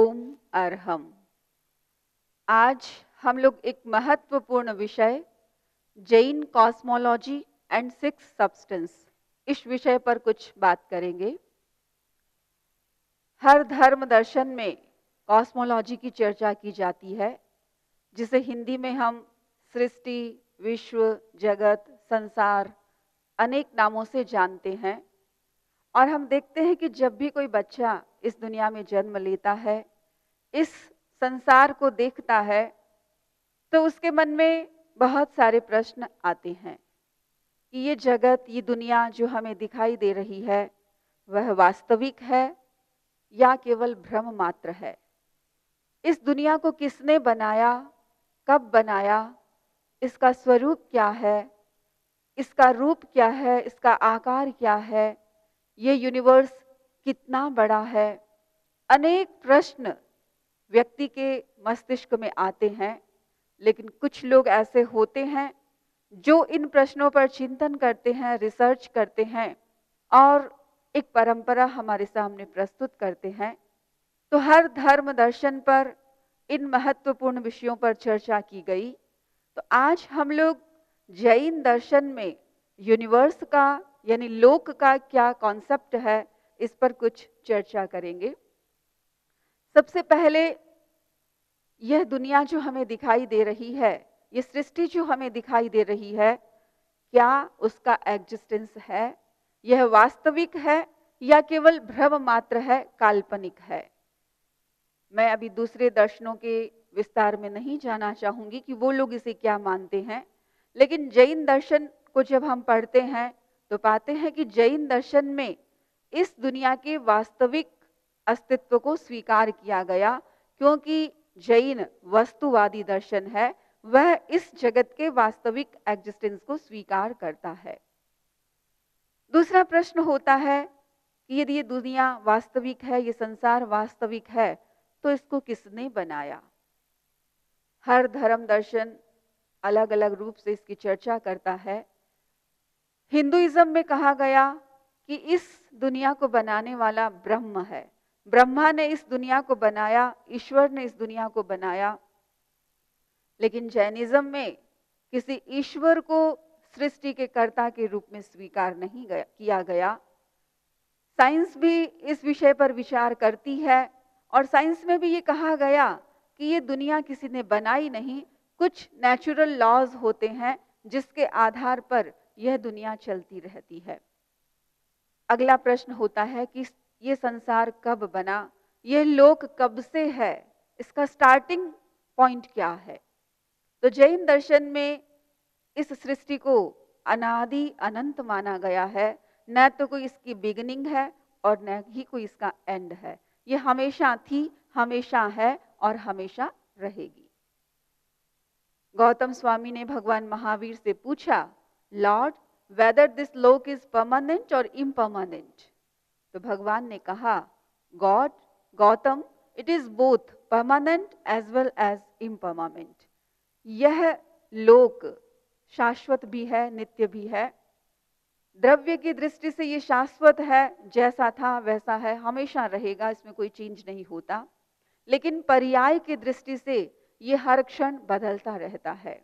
ओम अरहम। आज हम लोग एक महत्वपूर्ण विषय Jain cosmology and six substance इस विषय पर कुछ बात करेंगे। हर धर्म दर्शन में कॉस्मोलॉजी की चर्चा की जाती है, जिसे हिंदी में हम सृष्टि, विश्व, जगत, संसार अनेक नामों से जानते हैं। और हम देखते हैं कि जब भी कोई बच्चा इस दुनिया में जन्म लेता है, इस संसार को देखता है, तो उसके मन में बहुत सारे प्रश्न आते हैं कि ये जगत, ये दुनिया जो हमें दिखाई दे रही है, वह वास्तविक है या केवल भ्रम मात्र है। इस दुनिया को किसने बनाया, कब बनाया, इसका स्वरूप क्या है, इसका रूप क्या है, इसका आकार क्या है, ये यूनिवर्स कितना बड़ा है। अनेक प्रश्न व्यक्ति के मस्तिष्क में आते हैं, लेकिन कुछ लोग ऐसे होते हैं जो इन प्रश्नों पर चिंतन करते हैं, रिसर्च करते हैं और एक परंपरा हमारे सामने प्रस्तुत करते हैं। तो हर धर्म दर्शन पर इन महत्वपूर्ण विषयों पर चर्चा की गई। तो आज हम लोग जैन दर्शन में यूनिवर्स का यानी लोक का क्या कॉन्सेप्ट है, इस पर कुछ चर्चा करेंगे। सबसे पहले, यह दुनिया जो हमें दिखाई दे रही है, ये सृष्टि जो हमें दिखाई दे रही है, क्या उसका एग्जिस्टेंस है, यह वास्तविक है या केवल भ्रम मात्र है, काल्पनिक है। मैं अभी दूसरे दर्शनों के विस्तार में नहीं जाना चाहूंगी कि वो लोग इसे क्या मानते हैं, लेकिन जैन दर्शन को जब हम पढ़ते हैं तो पाते हैं कि जैन दर्शन में इस दुनिया के वास्तविक अस्तित्व को स्वीकार किया गया, क्योंकि जैन वस्तुवादी दर्शन है, वह इस जगत के वास्तविक एग्जिस्टेंस को स्वीकार करता है। दूसरा प्रश्न होता है कि यदि ये दुनिया वास्तविक है, ये संसार वास्तविक है, तो इसको किसने बनाया। हर धर्म दर्शन अलग अलग रूप से इसकी चर्चा करता है। हिंदुइज्म में कहा गया कि इस दुनिया को बनाने वाला ब्रह्म है, ब्रह्मा ने इस दुनिया को बनाया, ईश्वर ने इस दुनिया को बनाया। लेकिन जैनिज्म में किसी ईश्वर को सृष्टि के कर्ता के रूप में स्वीकार नहीं किया गया। साइंस भी इस विषय पर विचार करती है और साइंस में भी ये कहा गया कि ये दुनिया किसी ने बनाई नहीं, कुछ नेचुरल लॉज होते हैं जिसके आधार पर यह दुनिया चलती रहती है। अगला प्रश्न होता है कि ये संसार कब बना, यह लोक कब से है, इसका स्टार्टिंग पॉइंट क्या है। तो जैन दर्शन में इस सृष्टि को अनादि अनंत माना गया है, न तो कोई इसकी बिगिनिंग है और न ही कोई इसका एंड है। ये हमेशा थी, हमेशा है और हमेशा रहेगी। गौतम स्वामी ने भगवान महावीर से पूछा, Lord, whether this lok is permanent or impermanent? तो भगवान ने कहा, God, Gautam, it is both permanent as well as impermanent. यह लोक शाश्वत भी है, नित्य भी है। द्रव्य की दृष्टि से ये शाश्वत है, जैसा था वैसा है, हमेशा रहेगा, इसमें कोई चेंज नहीं होता। लेकिन पर्याय की दृष्टि से ये हर क्षण बदलता रहता है।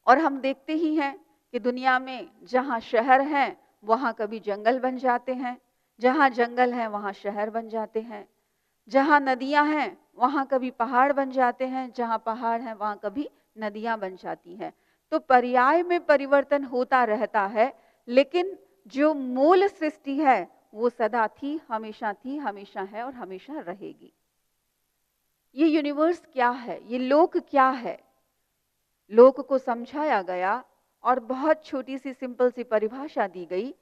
और हम देखते ही हैं कि दुनिया में जहाँ शहर हैं वहाँ कभी जंगल बन जाते हैं, जहाँ जंगल हैं वहाँ शहर बन जाते हैं, जहाँ नदियाँ हैं वहाँ कभी पहाड़ बन जाते हैं, जहाँ पहाड़ हैं वहाँ कभी नदियाँ बन जाती हैं। तो पर्याय में परिवर्तन होता रहता है, लेकिन जो मूल सृष्टि है वो सदा थी, हमेशा है और हमेशा रहेगी। ये यूनिवर्स क्या है, ये लोक क्या है। लोक को समझाया गया और बहुत छोटी सी सिंपल सी परिभाषा दी गई,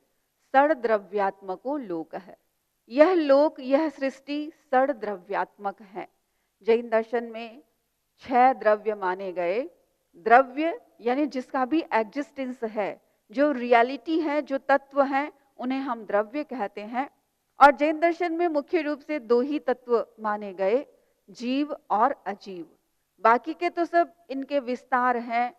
सड़ द्रव्यात्मको लोक है। यह लोक, यह सृष्टि सड़ द्रव्यात्मक है। जैन दर्शन में 6 द्रव्य माने गए। द्रव्य यानी जिसका भी एग्जिस्टेंस है, जो रियलिटी है, जो तत्व हैं, उन्हें हम द्रव्य कहते हैं। और जैन दर्शन में मुख्य रूप से 2 ही तत्व माने गए, जीव और अजीव। बाकी के तो सब इनके विस्तार हैं।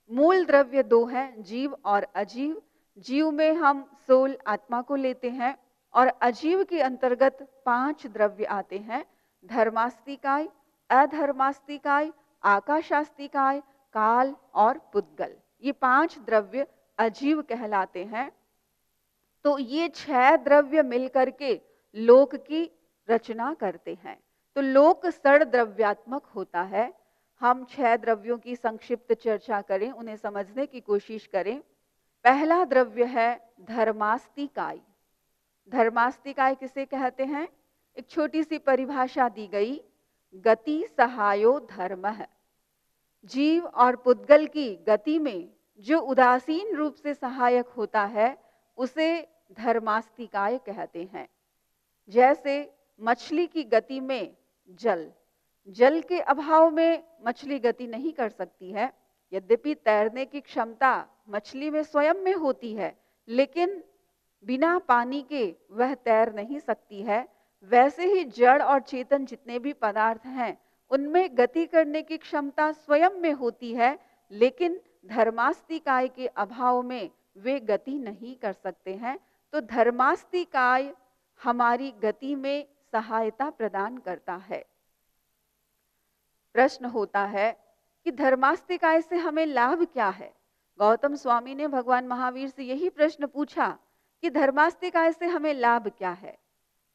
मूल द्रव्य 2 हैं, जीव और अजीव। जीव में हम सोल, आत्मा को लेते हैं और अजीव के अंतर्गत 5 द्रव्य आते हैं, धर्मास्तिकाय, अधर्मास्तिकाय, आकाशास्तिकाय, काल और पुद्गल। ये 5 द्रव्य अजीव कहलाते हैं। तो ये 6 द्रव्य मिलकर के लोक की रचना करते हैं। तो लोक सड़ द्रव्यात्मक होता है। हम 6 द्रव्यों की संक्षिप्त चर्चा करें, उन्हें समझने की कोशिश करें। पहला द्रव्य है धर्मास्तिकाय। धर्मास्तिकाय किसे कहते हैं? एक छोटी सी परिभाषा दी गई, गति सहायो धर्मः। जीव और पुद्गल की गति में जो उदासीन रूप से सहायक होता है उसे धर्मास्तिकाय कहते हैं। जैसे मछली की गति में जल, जल के अभाव में मछली गति नहीं कर सकती है। यद्यपि तैरने की क्षमता मछली में स्वयं में होती है, लेकिन बिना पानी के वह तैर नहीं सकती है। वैसे ही जड़ और चेतन जितने भी पदार्थ हैं उनमें गति करने की क्षमता स्वयं में होती है, लेकिन धर्मास्तिकाय के अभाव में वे गति नहीं कर सकते हैं। तो धर्मास्तिकाय हमारी गति में सहायता प्रदान करता है। प्रश्न होता है कि धर्मास्तिकाय से हमें लाभ क्या है? गौतम स्वामी ने भगवान महावीर से यही प्रश्न पूछा कि धर्मास्तिकाय से हमें लाभ क्या है?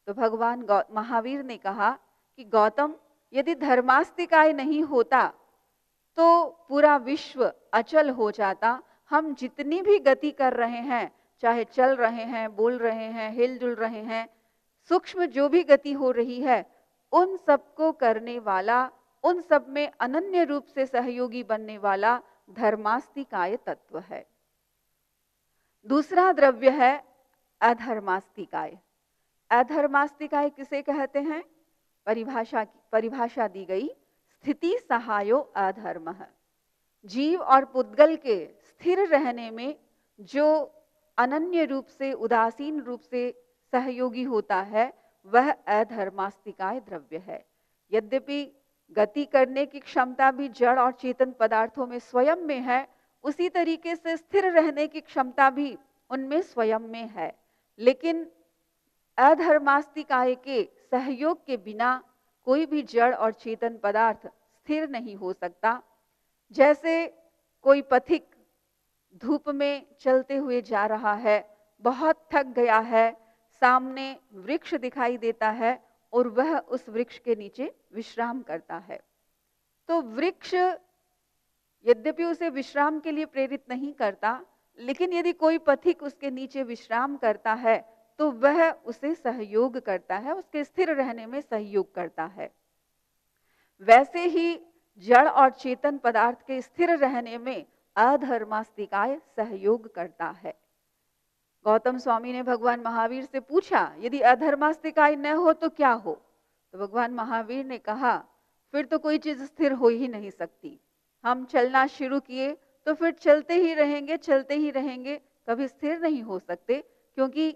तो भगवान महावीर ने कहा कि गौतम, यदि धर्मास्तिकाय नहीं होता तो पूरा विश्व अचल हो जाता। हम जितनी भी गति कर रहे हैं, चाहे चल रहे हैं, बोल रहे हैं, हिलजुल रहे हैं, सूक्ष्म जो भी गति हो रही है, उन सबको करने वाला, उन सब में अनन्य रूप से सहयोगी बनने वाला धर्मास्तिकाय तत्व है। दूसरा द्रव्य है अधर्मास्तिकाय। अधर्मास्तिकाय किसे कहते हैं? परिभाषा दी गई, स्थिति सहायो अधर्मः। जीव और पुद्गल के स्थिर रहने में जो अनन्य रूप से, उदासीन रूप से सहयोगी होता है वह अधर्मास्तिकाय द्रव्य है। यद्यपि गति करने की क्षमता भी जड़ और चेतन पदार्थों में स्वयं में है, उसी तरीके से स्थिर रहने की क्षमता भी उनमें स्वयं में है, लेकिन अधर्मास्तिकाय के सहयोग के बिना कोई भी जड़ और चेतन पदार्थ स्थिर नहीं हो सकता। जैसे कोई पथिक धूप में चलते हुए जा रहा है, बहुत थक गया है, सामने वृक्ष दिखाई देता है और वह उस वृक्ष के नीचे विश्राम करता है। तो वृक्ष यद्यपि उसे विश्राम के लिए प्रेरित नहीं करता, लेकिन यदि कोई पथिक उसके नीचे विश्राम करता है तो वह उसे सहयोग करता है, उसके स्थिर रहने में सहयोग करता है। वैसे ही जड़ और चेतन पदार्थ के स्थिर रहने में अधर्मास्तिकाय सहयोग करता है। गौतम स्वामी ने भगवान महावीर से पूछा, यदि अधर्मास्तिकाय न हो तो क्या हो? तो भगवान महावीर ने कहा, फिर तो कोई चीज स्थिर हो ही नहीं सकती। हम चलना शुरू किए तो फिर चलते ही रहेंगे, चलते ही रहेंगे, कभी स्थिर नहीं हो सकते, क्योंकि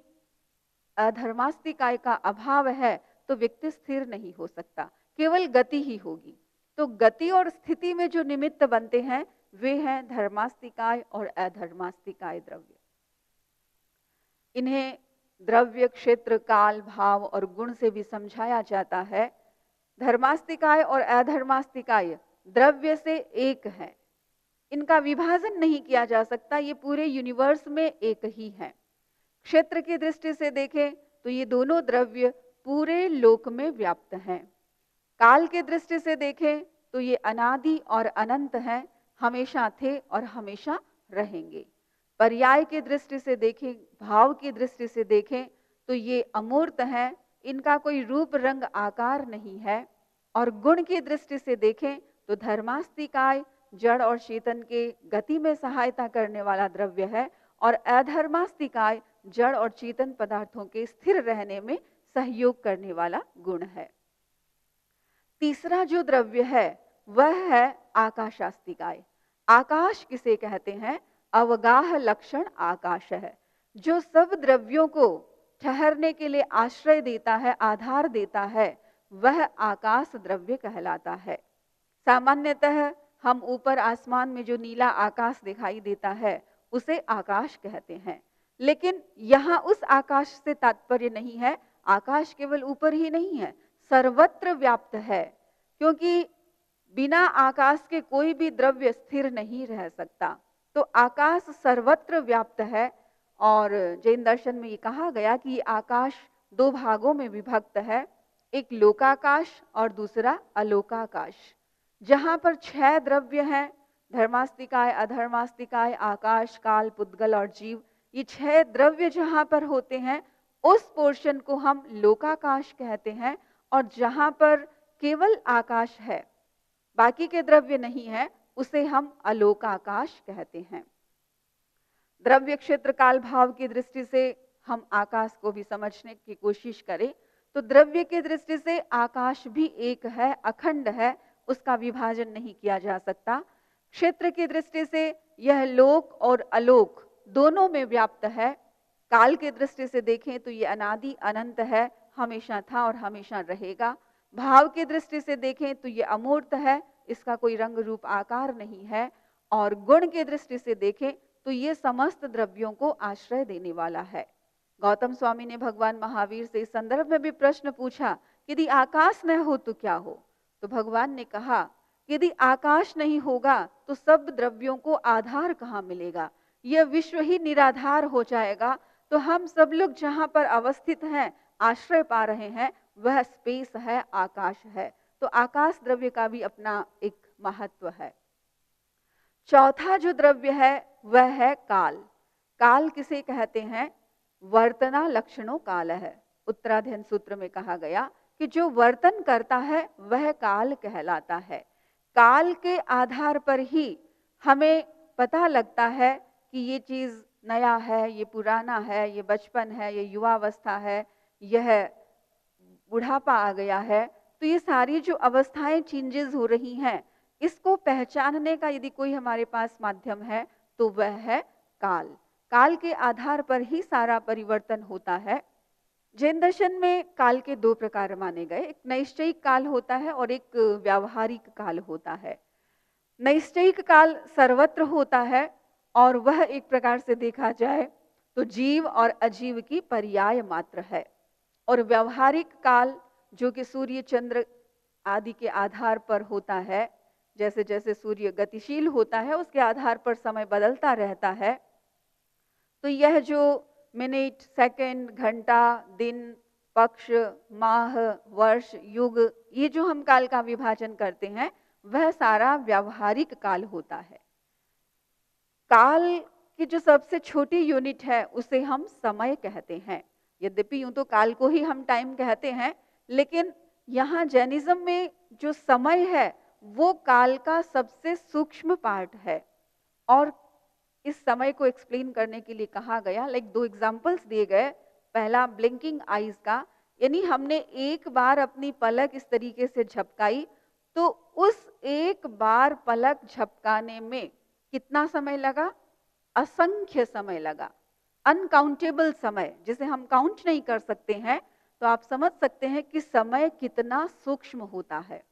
अधर्मास्तिकाय का अभाव है तो व्यक्ति स्थिर नहीं हो सकता, केवल गति ही होगी। तो गति और स्थिति में जो निमित्त बनते हैं वे हैं धर्मास्तिकाय और अधर्मास्तिकाय द्रव्य। इन्हें द्रव्य, क्षेत्र, काल, भाव और गुण से भी समझाया जाता है। धर्मास्तिकाय और अधर्मास्तिकाय द्रव्य से एक है, इनका विभाजन नहीं किया जा सकता, ये पूरे यूनिवर्स में एक ही है। क्षेत्र की दृष्टि से देखें तो ये दोनों द्रव्य पूरे लोक में व्याप्त हैं। काल की दृष्टि से देखें तो ये अनादि और अनंत हैं, हमेशा थे और हमेशा रहेंगे। पर्याय की दृष्टि से देखें, भाव की दृष्टि से देखें तो ये अमूर्त हैं, इनका कोई रूप, रंग, आकार नहीं है। और गुण की दृष्टि से देखें तो धर्मास्तिकाय जड़ और चेतन के गति में सहायता करने वाला द्रव्य है और अधर्मास्तिकाय जड़ और चेतन पदार्थों के स्थिर रहने में सहयोग करने वाला गुण है। तीसरा जो द्रव्य है वह है आकाशास्तिकाय। आकाश किसे कहते हैं? अवगाह लक्षण आकाश है, जो सब द्रव्यों को ठहरने के लिए आश्रय देता है, आधार देता है, वह आकाश द्रव्य कहलाता है। सामान्यतः हम ऊपर आसमान में जो नीला आकाश दिखाई देता है उसे आकाश कहते हैं, लेकिन यहाँ उस आकाश से तात्पर्य नहीं है। आकाश केवल ऊपर ही नहीं है, सर्वत्र व्याप्त है, क्योंकि बिना आकाश के कोई भी द्रव्य स्थिर नहीं रह सकता। तो आकाश सर्वत्र व्याप्त है। और जैन दर्शन में ये कहा गया कि आकाश दो भागों में विभक्त है, एक लोकाकाश और दूसरा अलोकाकाश। जहां पर 6 द्रव्य हैं, धर्मास्तिकाय, अधर्मास्तिकाय, आकाश, काल, पुद्गल और जीव, ये 6 द्रव्य जहां पर होते हैं उस पोर्शन को हम लोकाकाश कहते हैं। और जहां पर केवल आकाश है, बाकी के द्रव्य नहीं है, उसे हम अलोकाकाश कहते हैं। द्रव्य क्षेत्र काल भाव की दृष्टि से हम आकाश को भी समझने की कोशिश करें तो द्रव्य की दृष्टि से आकाश भी एक है, अखंड है, उसका विभाजन नहीं किया जा सकता। क्षेत्र की दृष्टि से यह लोक और अलोक दोनों में व्याप्त है। काल की दृष्टि से देखें तो ये अनादि अनंत है, हमेशा था और हमेशा रहेगा। भाव की दृष्टि से देखें तो ये अमूर्त है, इसका कोई रंग रूप आकार नहीं है। और गुण की दृष्टि से देखें तो ये समस्त द्रव्यों को आश्रय देने वाला है। गौतम स्वामी ने भगवान महावीर से इस संदर्भ में भी प्रश्न पूछा, यदि आकाश न हो तो क्या हो? तो भगवान ने कहा, यदि आकाश नहीं होगा तो सब द्रव्यों को आधार कहाँ मिलेगा? यह विश्व ही निराधार हो जाएगा। तो हम सब लोग जहां पर अवस्थित हैं, आश्रय पा रहे हैं, वह स्पेस है, आकाश है। तो आकाश द्रव्य का भी अपना एक महत्व है। चौथा जो द्रव्य है वह है काल। काल किसे कहते हैं? वर्तना लक्षणों काल है। उत्तराध्ययन सूत्र में कहा गया कि जो वर्तन करता है वह काल कहलाता है। काल के आधार पर ही हमें पता लगता है कि ये चीज नया है, ये पुराना है, ये बचपन है, ये युवावस्था है, यह बुढ़ापा आ गया है। तो ये सारी जो अवस्थाएं चेंजेस हो रही हैं, इसको पहचानने का यदि कोई हमारे पास माध्यम है तो वह है काल। काल के आधार पर ही सारा परिवर्तन होता है। जैन दर्शन में काल के 2 प्रकार माने गए, एक नैश्चयिक काल होता है और एक व्यावहारिक काल होता है। नैश्चयिक काल सर्वत्र होता है और वह एक प्रकार से देखा जाए तो जीव और अजीव की पर्याय मात्र है। और व्यावहारिक काल जो कि सूर्य चंद्र आदि के आधार पर होता है, जैसे जैसे सूर्य गतिशील होता है उसके आधार पर समय बदलता रहता है। तो यह जो मिनट, सेकंड, घंटा, दिन, पक्ष, माह, वर्ष, युग, ये जो हम काल का विभाजन करते हैं वह सारा व्यावहारिक काल होता है। काल की जो सबसे छोटी यूनिट है उसे हम समय कहते हैं। यद्यपि यूं तो काल को ही हम टाइम कहते हैं, लेकिन यहाँ जैनिज्म में जो समय है वो काल का सबसे सूक्ष्म पार्ट है। और इस समय को एक्सप्लेन करने के लिए कहा गया, 2 एग्जाम्पल्स दिए गए। पहला ब्लिंकिंग आईज का, यानी हमने एक बार अपनी पलक इस तरीके से झपकाई तो उस एक बार पलक झपकाने में कितना समय लगा? असंख्य समय लगा, अनकाउंटेबल समय, जिसे हम काउंट नहीं कर सकते हैं। तो आप समझ सकते हैं कि समय कितना सूक्ष्म होता है।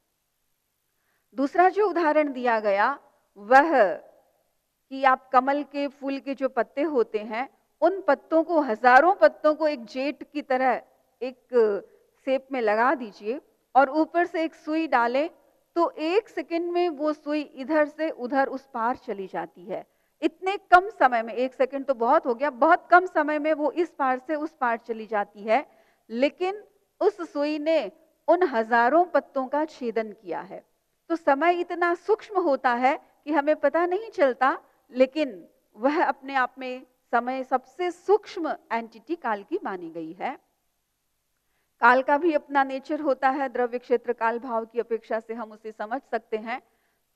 दूसरा जो उदाहरण दिया गया वह कि आप कमल के फूल के जो पत्ते होते हैं, उन पत्तों को, हजारों पत्तों को एक जेट की तरह एक शेप में लगा दीजिए और ऊपर से एक सुई डालें तो 1 सेकंड में वो सुई इधर से उधर उस पार चली जाती है। इतने कम समय में, 1 सेकंड तो बहुत हो गया, बहुत कम समय में वो इस पार से उस पार चली जाती है। लेकिन उस सुई ने उन हजारों पत्तों का छेदन किया है। तो समय इतना सूक्ष्म होता है कि हमें पता नहीं चलता, लेकिन वह अपने आप में समय सबसे सूक्ष्म एंटिटी काल की मानी गई है। काल का भी अपना नेचर होता है। द्रव्य क्षेत्र काल भाव की अपेक्षा से हम उसे समझ सकते हैं।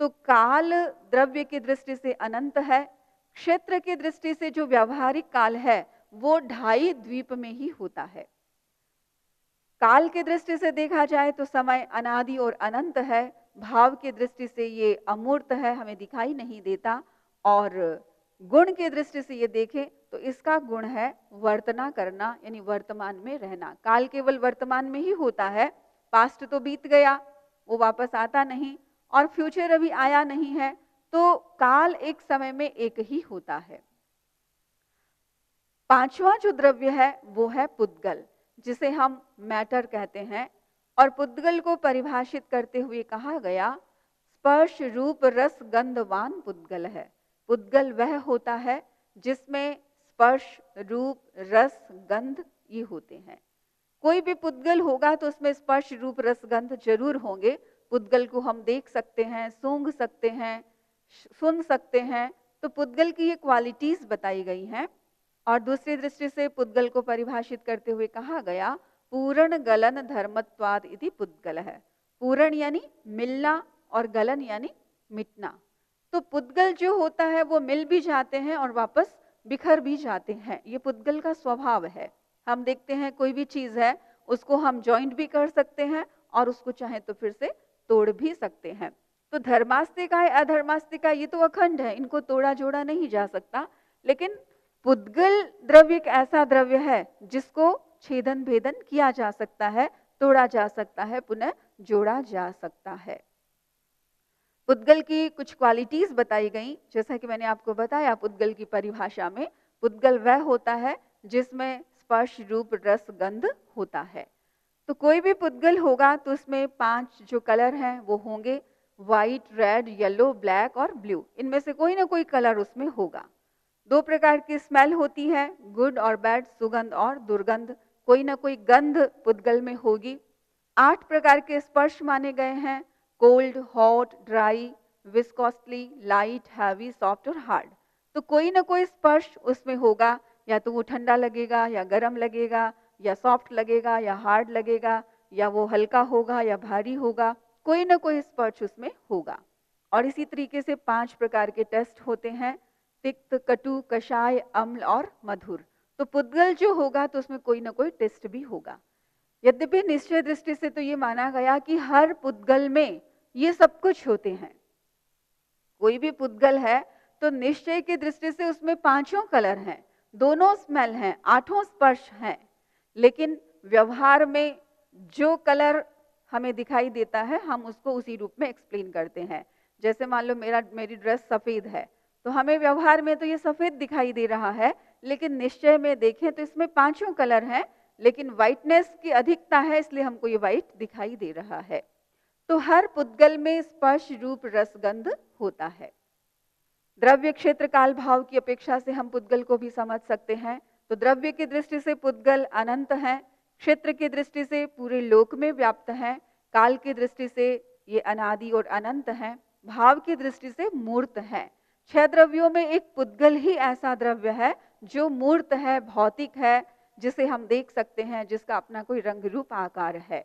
तो काल द्रव्य की दृष्टि से अनंत है। क्षेत्र की दृष्टि से जो व्यावहारिक काल है वो 2.5 द्वीप में ही होता है। काल की दृष्टि से देखा जाए तो समय अनादि और अनंत है। भाव की दृष्टि से ये अमूर्त है, हमें दिखाई नहीं देता। और गुण की दृष्टि से ये देखें तो इसका गुण है वर्तना करना, यानी वर्तमान में रहना। काल केवल वर्तमान में ही होता है। पास्ट तो बीत गया, वो वापस आता नहीं, और फ्यूचर अभी आया नहीं है। तो काल एक समय में एक ही होता है। 5वां जो द्रव्य है वो है पुद्गल, जिसे हम मैटर कहते हैं। और पुद्गल को परिभाषित करते हुए कहा गया स्पर्श रूप रस गंधवान पुद्गल है। पुद्गल वह होता है जिसमें स्पर्श रूप रस गंध ये होते हैं। कोई भी पुद्गल होगा तो उसमें स्पर्श रूप रस गंध जरूर होंगे। पुद्गल को हम देख सकते हैं, सूंघ सकते हैं, सुन सकते हैं। तो पुद्गल की ये क्वालिटीज बताई गई हैं। और दूसरी दृष्टि से पुद्गल को परिभाषित करते हुए कहा गया पूर्ण गलन धर्मत्वाद इति पुद्गल है। पूर्ण यानी मिलना और गलन यानी मिटना। तो पुद्गल जो होता है वो मिल भी जाते हैं और वापस बिखर भी जाते हैं। ये पुद्गल का स्वभाव है। हम देखते हैं कोई भी चीज है उसको हम जॉइंट भी कर सकते हैं और उसको चाहे तो फिर से तोड़ भी सकते हैं। तो धर्मास्तिका है अधर्मास्तिका ये तो अखंड है, इनको तोड़ा जोड़ा नहीं जा सकता। लेकिन पुद्गल द्रव्य एक ऐसा द्रव्य है जिसको छेदन भेदन किया जा सकता है, तोड़ा जा सकता है, पुनः जोड़ा जा सकता है। पुद्गल की कुछ क्वालिटीज बताई गई। जैसा कि मैंने आपको बताया पुद्गल की परिभाषा में, पुद्गल वह होता है जिसमें स्पर्श रूप रस गंध होता है। तो कोई भी पुद्गल होगा तो उसमें 5 जो कलर हैं वो होंगे, व्हाइट, रेड, येलो, ब्लैक और ब्लू। इनमें से कोई ना कोई कलर उसमें होगा। 2 प्रकार की स्मेल होती है, गुड और बैड, सुगंध और दुर्गंध। कोई ना कोई गंध पुद्गल में होगी। 8 प्रकार के स्पर्श माने गए हैं, cold, hot, dry, viscously, light, heavy, soft और हार्ड। तो कोई ना कोई स्पर्श उसमें होगा, या तो वो ठंडा लगेगा या गर्म लगेगा या सॉफ्ट लगेगा या हार्ड लगेगा, या वो हल्का होगा या भारी होगा, कोई ना कोई स्पर्श उसमें होगा। और इसी तरीके से 5 प्रकार के टेस्ट होते हैं, तिक्त, कटु, कषाय, अम्ल और मधुर। तो पुद्गल जो होगा तो उसमें कोई ना कोई टेस्ट भी होगा। यद्यपि निश्चय दृष्टि से तो ये माना गया कि हर पुद्गल में ये सब कुछ होते हैं। कोई भी पुद्गल है तो निश्चय की दृष्टि से उसमें 5 कलर हैं, दोनों स्मेल हैं, 8 स्पर्श हैं। लेकिन व्यवहार में जो कलर हमें दिखाई देता है हम उसको उसी रूप में एक्सप्लेन करते हैं। जैसे मान लो मेरी ड्रेस सफेद है तो हमें व्यवहार में तो ये सफेद दिखाई दे रहा है, लेकिन निश्चय में देखें तो इसमें 5 कलर हैं, लेकिन व्हाइटनेस की अधिकता है इसलिए हमको ये व्हाइट दिखाई दे रहा है। तो हर पुद्गल में स्पर्श रूप रसगंध होता है। द्रव्य क्षेत्र काल भाव की अपेक्षा से हम पुद्गल को भी समझ सकते हैं। तो द्रव्य की दृष्टि से पुद्गल अनंत है, क्षेत्र की दृष्टि से पूरे लोक में व्याप्त है, काल की दृष्टि से ये अनादि और अनंत है, भाव की दृष्टि से मूर्त है। 6 द्रव्यों में एक पुद्गल ही ऐसा द्रव्य है जो मूर्त है, भौतिक है, जिसे हम देख सकते हैं, जिसका अपना कोई रंग रूप आकार है।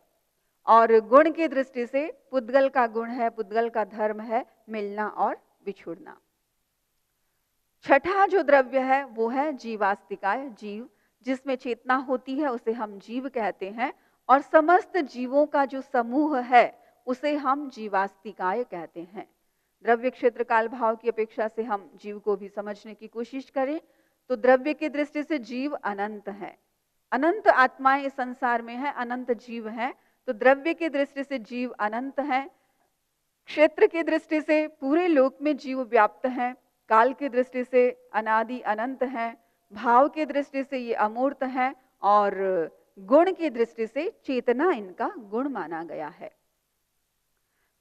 और गुण की दृष्टि से पुद्गल का गुण है, पुद्गल का धर्म है मिलना और बिछुड़ना। छठा जो द्रव्य है वो है जीवास्तिकाय, जीव, जिसमें चेतना होती है उसे हम जीव कहते हैं, और समस्त जीवों का जो समूह है उसे हम जीवास्तिकाय कहते हैं। द्रव्य क्षेत्र काल भाव की अपेक्षा से हम जीव को भी समझने की कोशिश करें तो द्रव्य की दृष्टि से जीव अनंत है, अनंत आत्माएं इस संसार में है, अनंत जीव हैं। तो द्रव्य की दृष्टि से जीव अनंत है, क्षेत्र की दृष्टि से पूरे लोक में जीव व्याप्त हैं, काल की दृष्टि से अनादि अनंत हैं, भाव की दृष्टि से ये अमूर्त हैं, और गुण की दृष्टि से चेतना इनका गुण माना गया है।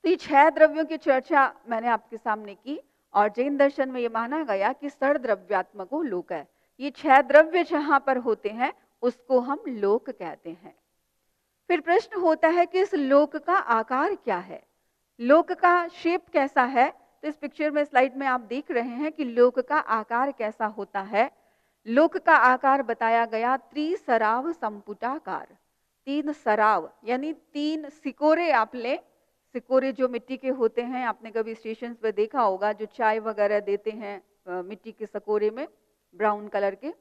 तो ये 6 द्रव्यों की चर्चा मैंने आपके सामने की, और जैन दर्शन में ये माना गया कि सर्वद्रव्यात्मको लोक है। ये 6 द्रव्य जहां पर होते हैं उसको हम लोक कहते हैं। फिर प्रश्न होता है कि इस लोक का आकार क्या है, लोक का शेप कैसा है। तो इस पिक्चर में, स्लाइड में आप देख रहे हैं कि लोक का आकार कैसा होता है। लोक का आकार बताया गया त्रिसराव संपुटाकार। 3 सराव यानी 3 सिकोरे आप लें, सिकोरे जो मिट्टी के होते हैं, आपने कभी स्टेशन पे देखा होगा, जो चाय वगैरह देते हैं मिट्टी के सकोरे में, ब्राउन कलर के।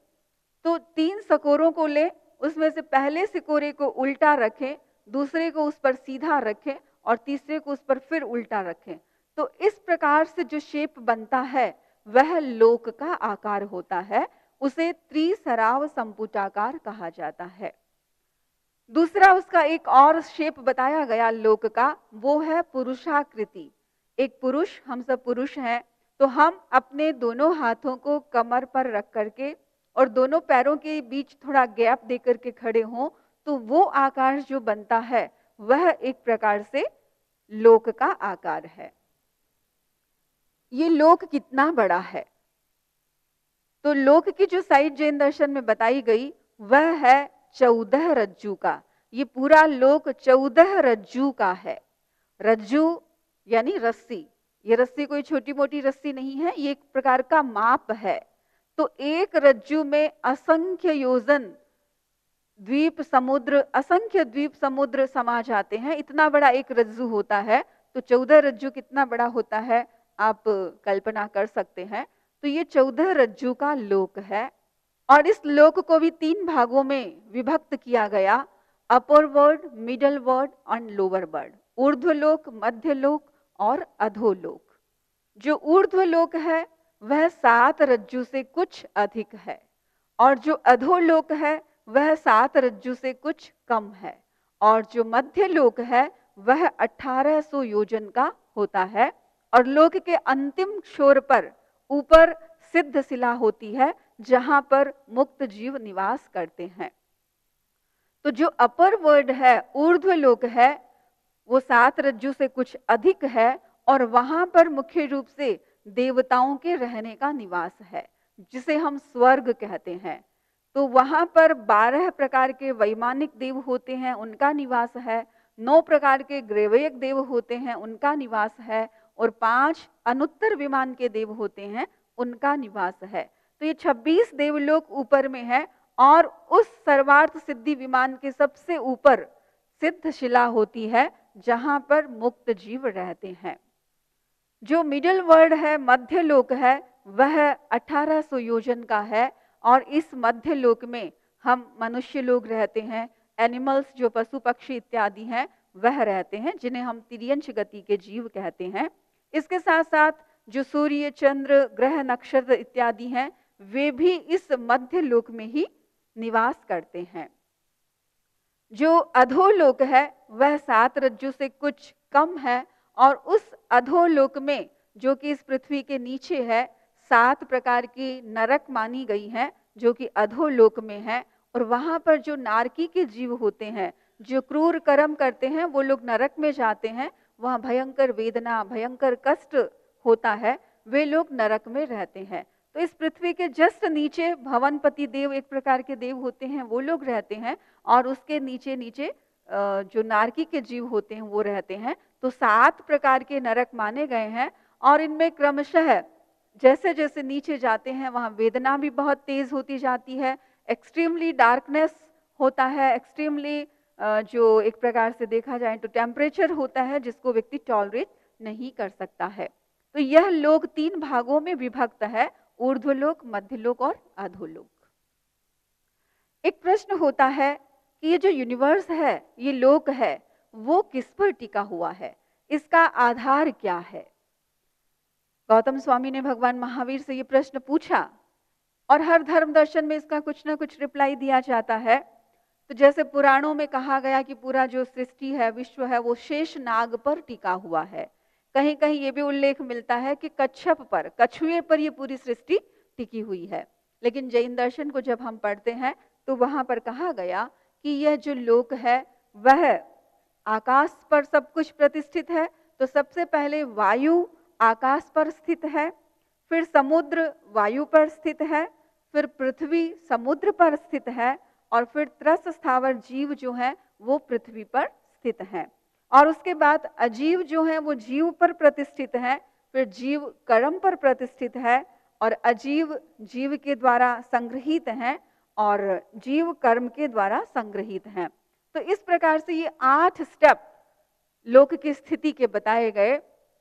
तो 3 सकोरों को लें, उसमें से पहले सिकोरे को उल्टा रखें, दूसरे को उस पर सीधा रखें और तीसरे को उस पर फिर उल्टा रखें। तो इस प्रकार से जो शेप बनता है वह लोक का आकार होता है, उसे त्रिसराव संपुटाकार कहा जाता है। दूसरा उसका एक और शेप बताया गया लोक का, वो है पुरुषाकृति। एक पुरुष, हम सब पुरुष हैं, तो हम अपने दोनों हाथों को कमर पर रख करके और दोनों पैरों के बीच थोड़ा गैप देकर के खड़े हों, तो वो आकार जो बनता है वह एक प्रकार से लोक का आकार है। ये लोक कितना बड़ा है? तो लोक की जो साइज जैन दर्शन में बताई गई वह है 14 रज्जू का। ये पूरा लोक 14 रज्जू का है। रज्जू यानी रस्सी, ये रस्सी कोई छोटी मोटी रस्सी नहीं है, ये एक प्रकार का माप है। तो एक रज्जू में असंख्य योजन द्वीप समुद्र, असंख्य द्वीप समुद्र समा जाते हैं। इतना बड़ा एक रज्जू होता है, तो 14 रज्जू कितना बड़ा होता है आप कल्पना कर सकते हैं। तो ये 14 रज्जू का लोक है और इस लोक को भी 3 भागों में विभक्त किया गया, अपर वर्ल्ड, मिडल वर्ल्ड और लोअर वर्ल्ड, ऊर्ध्वलोक, मध्यलोक और अधोलोक। जो ऊर्ध्वलोक है वह 7 रज्जू से कुछ अधिक है और जो अधोलोक है वह 7 रज्जू से कुछ कम है और जो मध्यलोक है वह 1800 योजन का होता है। और लोक के अंतिम छोर पर ऊपर सिद्ध शिला होती है जहां पर मुक्त जीव निवास करते हैं। तो जो अपर वर्ल्ड है, ऊर्ध्वलोक है, वो 7 रज्जू से कुछ अधिक है और वहां पर मुख्य रूप से देवताओं के रहने का निवास है, जिसे हम स्वर्ग कहते हैं। तो वहां पर 12 प्रकार के वैमानिक देव होते हैं, उनका निवास है। 9 प्रकार के ग्रेवयक देव होते हैं, उनका निवास है और 5 अनुत्तर विमान के देव होते हैं, उनका निवास है। तो ये 26 देवलोक ऊपर में है और उस सर्वार्थ सिद्धि विमान के सबसे ऊपर सिद्ध शिला होती है जहां पर मुक्त जीव रहते हैं। जो मिडिल वर्ल्ड है, मध्य लोक है, वह 1800 योजन का है और इस मध्य लोक में हम मनुष्य लोग रहते हैं, एनिमल्स जो पशु पक्षी इत्यादि हैं वह रहते हैं, जिन्हें हम तिर्यंश गति के जीव कहते हैं। इसके साथ साथ जो सूर्य, चंद्र, ग्रह, नक्षत्र इत्यादि हैं वे भी इस मध्य लोक में ही निवास करते हैं। जो अधोलोक है वह 7 रज्जू से कुछ कम है और उस अधोलोक में, जो कि इस पृथ्वी के नीचे है, 7 प्रकार की नरक मानी गई हैं जो कि अधोलोक में है। और वहां पर जो नारकी के जीव होते हैं, जो क्रूर कर्म करते हैं, वो लोग नरक में जाते हैं। वहां भयंकर वेदना, भयंकर कष्ट होता है, वे लोग नरक में रहते हैं। तो इस पृथ्वी के जस्ट नीचे भवनपति देव एक प्रकार के देव होते हैं, वो लोग रहते हैं और उसके नीचे नीचे जो नारकी के जीव होते हैं वो रहते हैं। तो 7 प्रकार के नरक माने गए हैं और इनमें क्रमशः जैसे जैसे नीचे जाते हैं वहां वेदना भी बहुत तेज होती जाती है, एक्सट्रीमली डार्कनेस होता है, एक्सट्रीमली जो एक प्रकार से देखा जाए तो टेम्परेचर होता है जिसको व्यक्ति टॉलरेट नहीं कर सकता है। तो यह लोक 3 भागों में विभक्त है, ऊर्ध्वलोक, मध्यलोक और अधोलोक। एक प्रश्न होता है कि ये जो यूनिवर्स है, ये लोक है, वो किस पर टिका हुआ है, इसका आधार क्या है? गौतम स्वामी ने भगवान महावीर से ये प्रश्न पूछा और हर धर्म दर्शन में इसका कुछ ना कुछ रिप्लाई दिया जाता है। तो जैसे पुराणों में कहा गया कि पूरा जो सृष्टि है, विश्व है, वो शेष नाग पर टिका हुआ है। कहीं कहीं ये भी उल्लेख मिलता है कि कच्छप पर, कछुए पर ये पूरी सृष्टि टिकी हुई है। लेकिन जैन दर्शन को जब हम पढ़ते हैं तो वहां पर कहा गया कि यह जो लोक है वह आकाश पर सब कुछ प्रतिष्ठित है। तो सबसे पहले वायु आकाश पर स्थित है, फिर समुद्र वायु पर स्थित है, फिर पृथ्वी समुद्र पर स्थित है और फिर त्रस स्थावर जीव जो है वो पृथ्वी पर स्थित हैं। और उसके बाद अजीव जो है वो जीव पर प्रतिष्ठित है, फिर जीव कर्म पर प्रतिष्ठित है और अजीव जीव के द्वारा संग्रहित हैं और जीव कर्म के द्वारा संग्रहित हैं। तो इस प्रकार से ये 8 स्टेप लोक की स्थिति के बताए गए।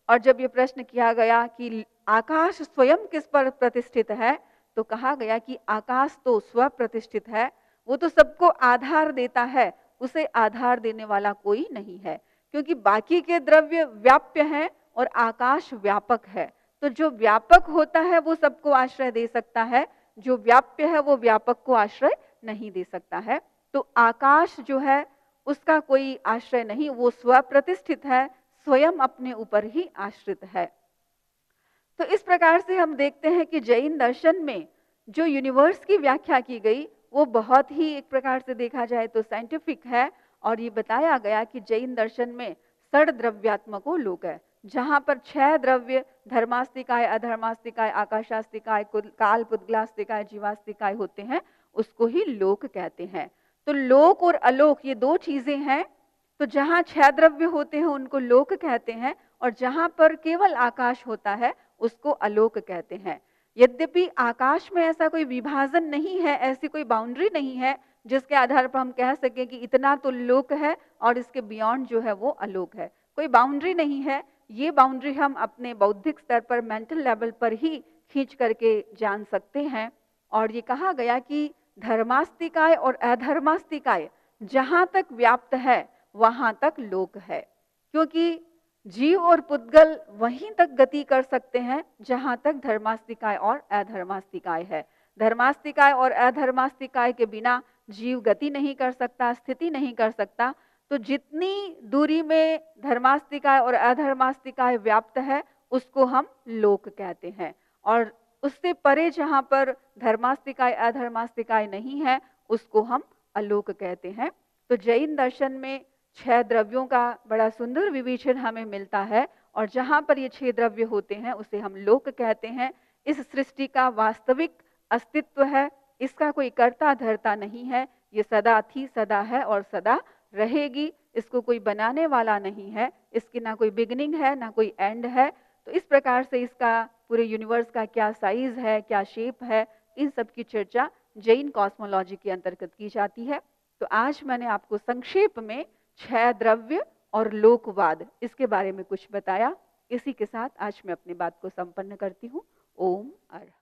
और जब ये प्रश्न किया गया कि आकाश स्वयं किस पर प्रतिष्ठित है, तो कहा गया कि आकाश तो स्व प्रतिष्ठित है, वो तो सबको आधार देता है, उसे आधार देने वाला कोई नहीं है, क्योंकि बाकी के द्रव्य व्याप्य हैं और आकाश व्यापक है। तो जो व्यापक होता है वो सबको आश्रय दे सकता है, जो व्याप्य है वो व्यापक को आश्रय नहीं दे सकता है। तो आकाश जो है उसका कोई आश्रय नहीं, वो स्व प्रतिष्ठित है, स्वयं अपने ऊपर ही आश्रित है। तो इस प्रकार से हम देखते हैं कि जैन दर्शन में जो यूनिवर्स की व्याख्या की गई वो बहुत ही एक प्रकार से देखा जाए तो साइंटिफिक है और ये बताया गया कि जैन दर्शन में षड्द्रव्यात्मको लोक है, जहां पर 6 द्रव्य धर्मास्तिकाय, अधर्मास्तिकाय, आकाशास्तिकाय, काल पुद्गलास्तिकाय, जीवास्तिकाय होते हैं, उसको ही लोक कहते हैं। तो लोक और अलोक ये 2 चीजें हैं। तो जहां 6 द्रव्य होते हैं उनको लोक कहते हैं, और जहां पर केवल आकाश होता है उसको अलोक कहते हैं। यद्यपि आकाश में ऐसा कोई विभाजन नहीं है, ऐसी कोई बाउंड्री नहीं है जिसके आधार पर हम कह सकें कि इतना तो लोक है और इसके बियॉन्ड जो है वो अलोक है। कोई बाउंड्री नहीं है। ये बाउंड्री हम अपने बौद्धिक स्तर पर, मेंटल लेवल पर ही खींच करके जान सकते हैं। और ये कहा गया कि धर्मास्तिकाय और अधर्मास्तिकाय जहां तक व्याप्त है वहां तक लोक है, क्योंकि जीव और पुद्गल वहीं तक गति कर सकते हैं जहां तक धर्मास्तिकाय और अधर्मास्तिकाय है। धर्मास्तिकाय और अधर्मास्तिकाय के बिना जीव गति नहीं कर सकता, स्थिति नहीं कर सकता। तो जितनी दूरी में धर्मास्तिकाय और अधर्मास्तिकाय व्याप्त है उसको हम लोक कहते हैं, और उससे परे जहां पर धर्मास्तिकाय अधर्मास्तिकाय नहीं है उसको हम अलोक कहते हैं। तो जैन दर्शन में 6 द्रव्यों का बड़ा सुंदर विवेचन हमें मिलता है, और जहां पर ये 6 द्रव्य होते हैं उसे हम लोक कहते हैं। इस सृष्टि का वास्तविक अस्तित्व है, इसका कोई कर्ता धर्ता नहीं है, ये सदा थी, सदा है और सदा रहेगी। इसको कोई बनाने वाला नहीं है, इसकी ना कोई बिगिनिंग है ना कोई एंड है। तो इस प्रकार से इसका पूरे यूनिवर्स का क्या साइज है, क्या शेप है, इन सब की चर्चा जैन कॉस्मोलॉजी के अंतर्गत की जाती है। तो आज मैंने आपको संक्षेप में 6 द्रव्य और लोकवाद इसके बारे में कुछ बताया। इसी के साथ आज मैं अपनी बात को संपन्न करती हूँ। ओम अर्ह।